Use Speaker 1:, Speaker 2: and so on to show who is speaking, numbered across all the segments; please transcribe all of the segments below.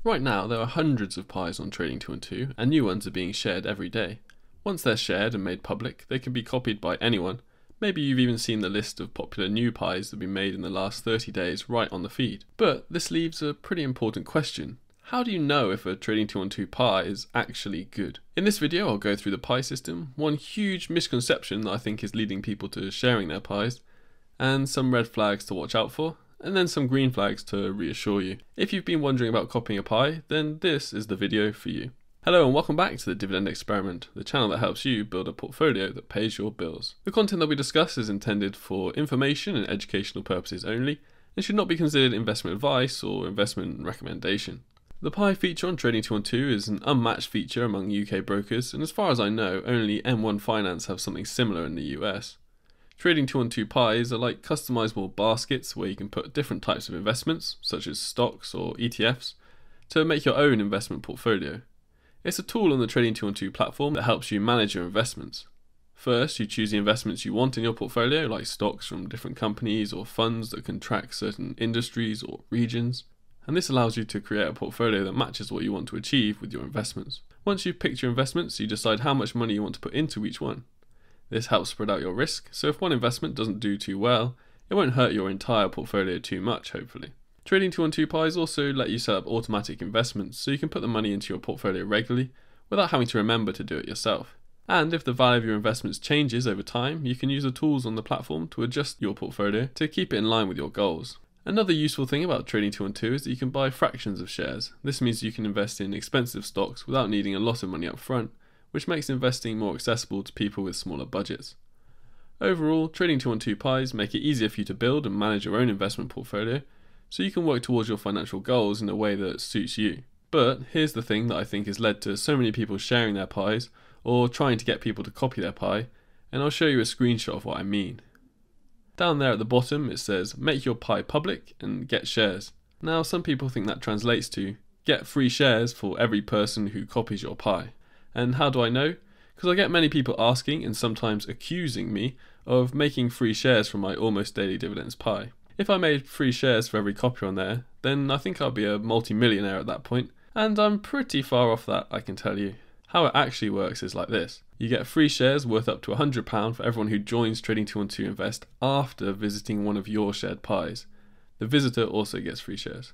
Speaker 1: Right now, there are hundreds of pies on Trading212, and new ones are being shared every day. Once they're shared and made public, they can be copied by anyone. Maybe you've even seen the list of popular new pies that have been made in the last 30 days right on the feed. But this leaves a pretty important question. How do you know if a Trading212 pie is actually good? In this video, I'll go through the pie system, one huge misconception that I think is leading people to sharing their pies, and some red flags to watch out for, and then some green flags to reassure you. If you've been wondering about copying a pie, then this is the video for you. Hello and welcome back to the Dividend Experiment, the channel that helps you build a portfolio that pays your bills. The content that we discuss is intended for information and educational purposes only, and should not be considered investment advice or investment recommendation. The pie feature on Trading212 is an unmatched feature among UK brokers, and as far as I know, only M1 Finance have something similar in the US. Trading212 pies are like customizable baskets where you can put different types of investments, such as stocks or ETFs, to make your own investment portfolio. It's a tool on the Trading212 platform that helps you manage your investments. First, you choose the investments you want in your portfolio, like stocks from different companies or funds that can track certain industries or regions, and this allows you to create a portfolio that matches what you want to achieve with your investments. Once you've picked your investments, you decide how much money you want to put into each one. This helps spread out your risk, so if one investment doesn't do too well, it won't hurt your entire portfolio too much, hopefully. Trading212 pies also let you set up automatic investments, so you can put the money into your portfolio regularly without having to remember to do it yourself. And if the value of your investments changes over time, you can use the tools on the platform to adjust your portfolio to keep it in line with your goals. Another useful thing about Trading212 is that you can buy fractions of shares. This means you can invest in expensive stocks without needing a lot of money up front, which makes investing more accessible to people with smaller budgets. Overall, Trading212 pies make it easier for you to build and manage your own investment portfolio, so you can work towards your financial goals in a way that suits you. But here's the thing that I think has led to so many people sharing their pies, or trying to get people to copy their pie, and I'll show you a screenshot of what I mean. Down there at the bottom it says, make your pie public and get shares. Now some people think that translates to, get free shares for every person who copies your pie. And how do I know? Because I get many people asking and sometimes accusing me of making free shares from my almost daily dividends pie. If I made free shares for every copier on there, then I think I'll be a multi-millionaire at that point, and I'm pretty far off that, I can tell you. How it actually works is like this. You get free shares worth up to £100 for everyone who joins Trading212 Invest after visiting one of your shared pies. The visitor also gets free shares.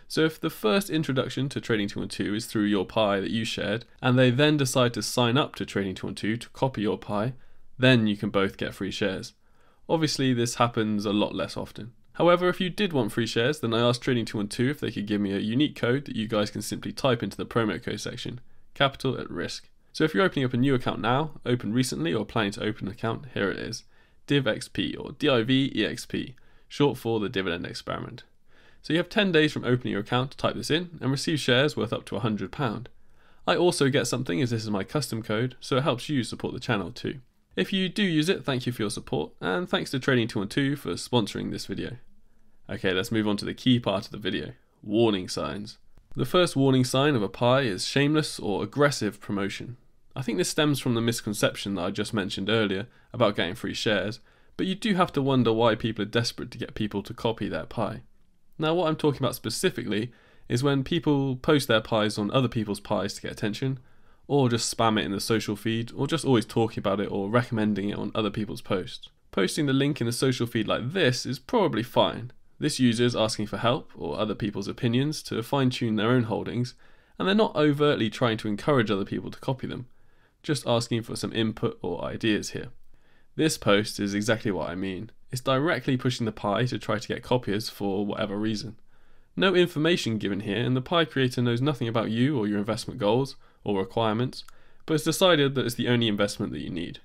Speaker 1: So if the first introduction to Trading212 is through your pie that you shared, and they then decide to sign up to Trading212 to copy your pie, then you can both get free shares. Obviously this happens a lot less often. However, if you did want free shares, then I asked Trading212 if they could give me a unique code that you guys can simply type into the promo code section, capital at risk. So if you're opening up a new account now, opened recently or planning to open an account, here it is, DivXP or DIVEXP, short for the Dividend Experiment. So you have 10 days from opening your account to type this in and receive shares worth up to £100. I also get something as this is my custom code, so it helps you support the channel too. If you do use it, thank you for your support, and thanks to Trading212 for sponsoring this video. Okay, let's move on to the key part of the video, warning signs. The first warning sign of a pie is shameless or aggressive promotion. I think this stems from the misconception that I just mentioned earlier about getting free shares, but you do have to wonder why people are desperate to get people to copy their pie. Now what I'm talking about specifically is when people post their pies on other people's pies to get attention, or just spam it in the social feed, or just always talking about it or recommending it on other people's posts. Posting the link in the social feed like this is probably fine. This user is asking for help or other people's opinions to fine-tune their own holdings, and they're not overtly trying to encourage other people to copy them, just asking for some input or ideas here. This post is exactly what I mean. It's directly pushing the pie to try to get copiers for whatever reason. No information given here, and the pie creator knows nothing about you or your investment goals or requirements, but has decided that it's the only investment that you need.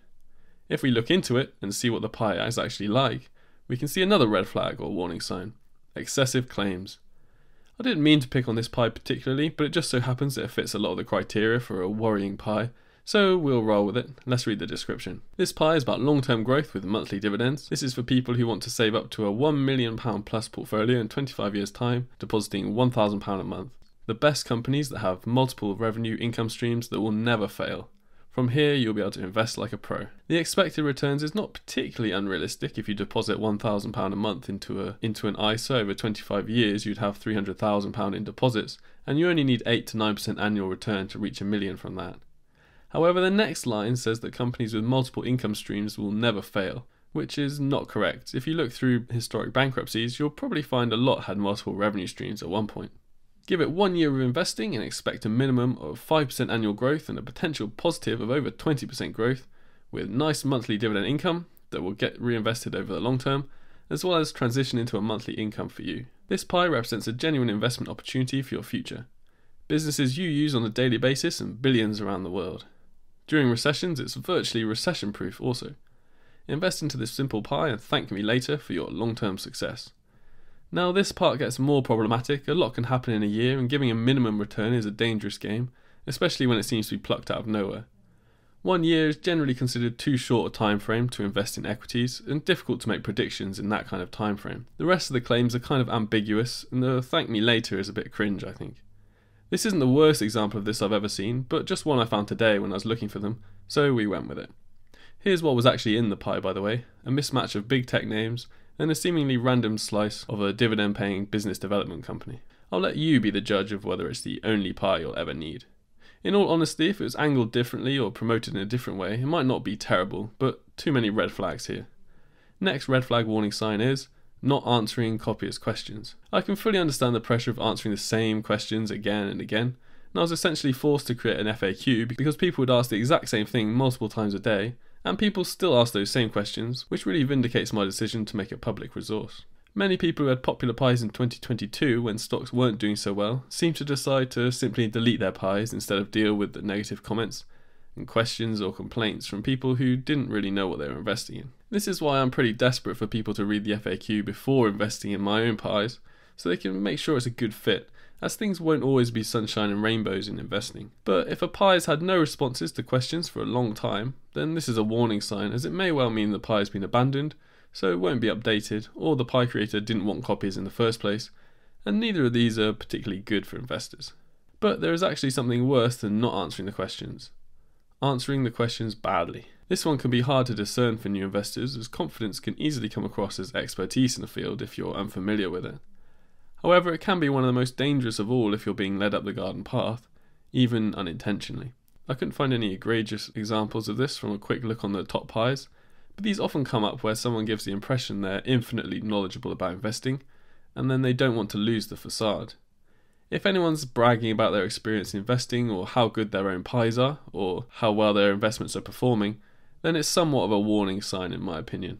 Speaker 1: If we look into it and see what the pie is actually like, we can see another red flag or warning sign, excessive claims. I didn't mean to pick on this pie particularly, but it just so happens that it fits a lot of the criteria for a worrying pie, so we'll roll with it. Let's read the description. This pie is about long-term growth with monthly dividends. This is for people who want to save up to a £1 million plus portfolio in 25 years time, depositing £1,000 a month. The best companies that have multiple revenue income streams that will never fail. From here, you'll be able to invest like a pro. The expected returns is not particularly unrealistic. If you deposit £1,000 a month into an ISA over 25 years, you'd have £300,000 in deposits, and you only need 8 to 9% annual return to reach $1 million from that. However, the next line says that companies with multiple income streams will never fail, which is not correct. If you look through historic bankruptcies, you'll probably find a lot had multiple revenue streams at one point. Give it 1 year of investing and expect a minimum of 5% annual growth and a potential positive of over 20% growth, with nice monthly dividend income that will get reinvested over the long term, as well as transition into a monthly income for you. This pie represents a genuine investment opportunity for your future. Businesses you use on a daily basis and billions around the world. During recessions, it's virtually recession-proof also. Invest into this simple pie and thank me later for your long-term success. Now this part gets more problematic. A lot can happen in a year, and giving a minimum return is a dangerous game, especially when it seems to be plucked out of nowhere. 1 year is generally considered too short a time frame to invest in equities, and difficult to make predictions in that kind of time frame. The rest of the claims are kind of ambiguous, and the thank me later is a bit cringe, I think. This isn't the worst example of this I've ever seen, but just one I found today when I was looking for them, so we went with it. Here's what was actually in the pie, by the way: a mismatch of big tech names and a seemingly random slice of a dividend-paying business development company. I'll let you be the judge of whether it's the only pie you'll ever need. In all honesty, if it was angled differently or promoted in a different way, it might not be terrible, but too many red flags here. Next red flag warning sign is not answering copious questions. I can fully understand the pressure of answering the same questions again and again, and I was essentially forced to create an FAQ because people would ask the exact same thing multiple times a day, and people still ask those same questions, which really vindicates my decision to make a public resource. Many people who had popular pies in 2022 when stocks weren't doing so well seem to decide to simply delete their pies instead of deal with the negative comments and questions or complaints from people who didn't really know what they were investing in. This is why I'm pretty desperate for people to read the FAQ before investing in my own pies, so they can make sure it's a good fit, as things won't always be sunshine and rainbows in investing. But if a pie has had no responses to questions for a long time, then this is a warning sign, as it may well mean the pie has been abandoned, so it won't be updated, or the pie creator didn't want copies in the first place, and neither of these are particularly good for investors. But there is actually something worse than not answering the questions. Answering the questions badly. This one can be hard to discern for new investors, as confidence can easily come across as expertise in the field if you're unfamiliar with it. However, it can be one of the most dangerous of all if you're being led up the garden path, even unintentionally. I couldn't find any egregious examples of this from a quick look on the top pies, but these often come up where someone gives the impression they're infinitely knowledgeable about investing, and then they don't want to lose the facade. If anyone's bragging about their experience in investing, or how good their own pies are, or how well their investments are performing, then it's somewhat of a warning sign in my opinion.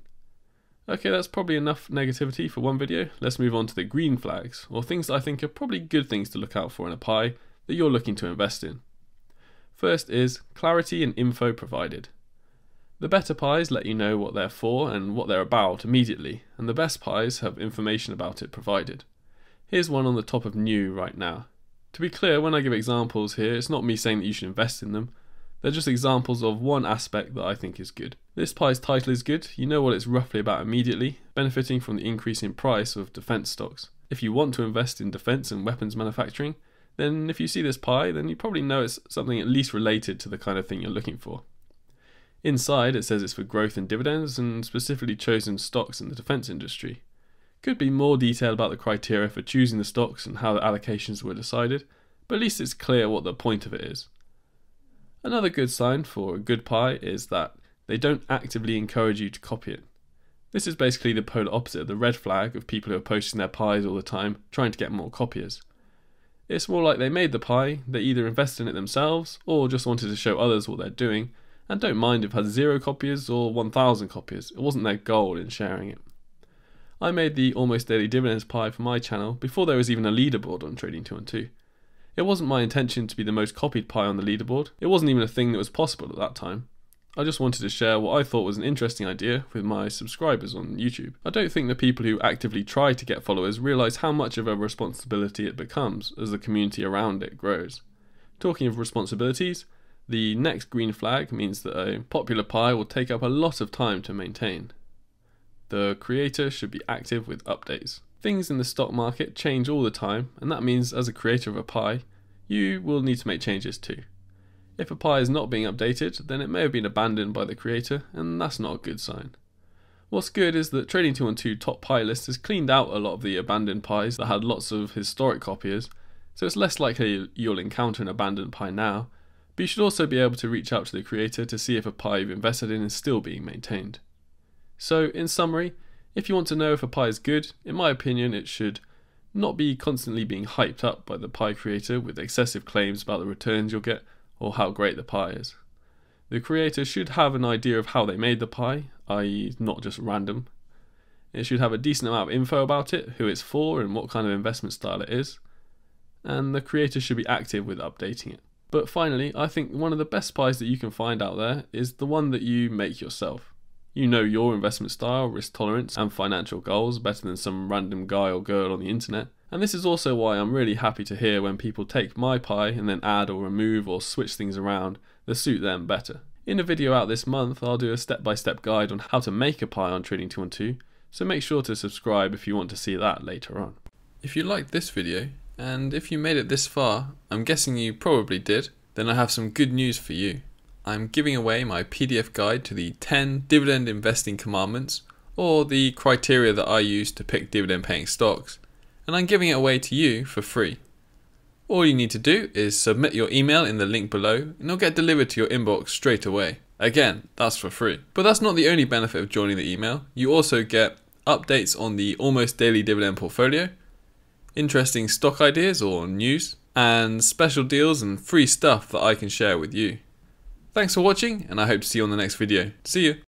Speaker 1: Okay, that's probably enough negativity for one video. Let's move on to the green flags, or things that I think are probably good things to look out for in a pie that you're looking to invest in. First is clarity and info provided. The better pies let you know what they're for and what they're about immediately, and the best pies have information about it provided. Here's one on the top of new right now. To be clear, when I give examples here, it's not me saying that you should invest in them. They're just examples of one aspect that I think is good. This pie's title is good, you know what it's roughly about immediately, benefiting from the increase in price of defense stocks. If you want to invest in defense and weapons manufacturing, then if you see this pie, then you probably know it's something at least related to the kind of thing you're looking for. Inside, it says it's for growth and dividends, and specifically chosen stocks in the defense industry. Could be more detail about the criteria for choosing the stocks and how the allocations were decided, but at least it's clear what the point of it is. Another good sign for a good pie is that they don't actively encourage you to copy it. This is basically the polar opposite of the red flag of people who are posting their pies all the time, trying to get more copiers. It's more like they made the pie, they either invested in it themselves, or just wanted to show others what they're doing, and don't mind if it has 0 copiers or 1,000 copiers. It wasn't their goal in sharing it. I made the Almost Daily Dividends pie for my channel before there was even a leaderboard on Trading 212. It wasn't my intention to be the most copied pie on the leaderboard. It wasn't even a thing that was possible at that time. I just wanted to share what I thought was an interesting idea with my subscribers on YouTube. I don't think the people who actively try to get followers realise how much of a responsibility it becomes as the community around it grows. Talking of responsibilities, the next green flag means that a popular pie will take up a lot of time to maintain. The creator should be active with updates. Things in the stock market change all the time, and that means as a creator of a pie, you will need to make changes too. If a pie is not being updated, then it may have been abandoned by the creator, and that's not a good sign. What's good is that Trading212 top pie list has cleaned out a lot of the abandoned pies that had lots of historic copiers, so it's less likely you'll encounter an abandoned pie now, but you should also be able to reach out to the creator to see if a pie you've invested in is still being maintained. So, in summary, if you want to know if a pie is good, in my opinion it should not be constantly being hyped up by the pie creator with excessive claims about the returns you'll get or how great the pie is. The creator should have an idea of how they made the pie, i.e. not just random. It should have a decent amount of info about it, who it's for and what kind of investment style it is. And the creator should be active with updating it. But finally, I think one of the best pies that you can find out there is the one that you make yourself. You know your investment style, risk tolerance and financial goals better than some random guy or girl on the internet. And this is also why I'm really happy to hear when people take my pie and then add or remove or switch things around that suit them better. In a video out this month, I'll do a step-by-step guide on how to make a pie on Trading212, so make sure to subscribe if you want to see that later on. If you liked this video, and if you made it this far, I'm guessing you probably did, then I have some good news for you. I'm giving away my PDF guide to the 10 dividend investing commandments, or the criteria that I use to pick dividend paying stocks, and I'm giving it away to you for free. All you need to do is submit your email in the link below and it'll get delivered to your inbox straight away. Again, that's for free. But that's not the only benefit of joining the email. You also get updates on the almost daily dividend portfolio, interesting stock ideas or news, and special deals and free stuff that I can share with you. Thanks for watching, and I hope to see you on the next video. See you!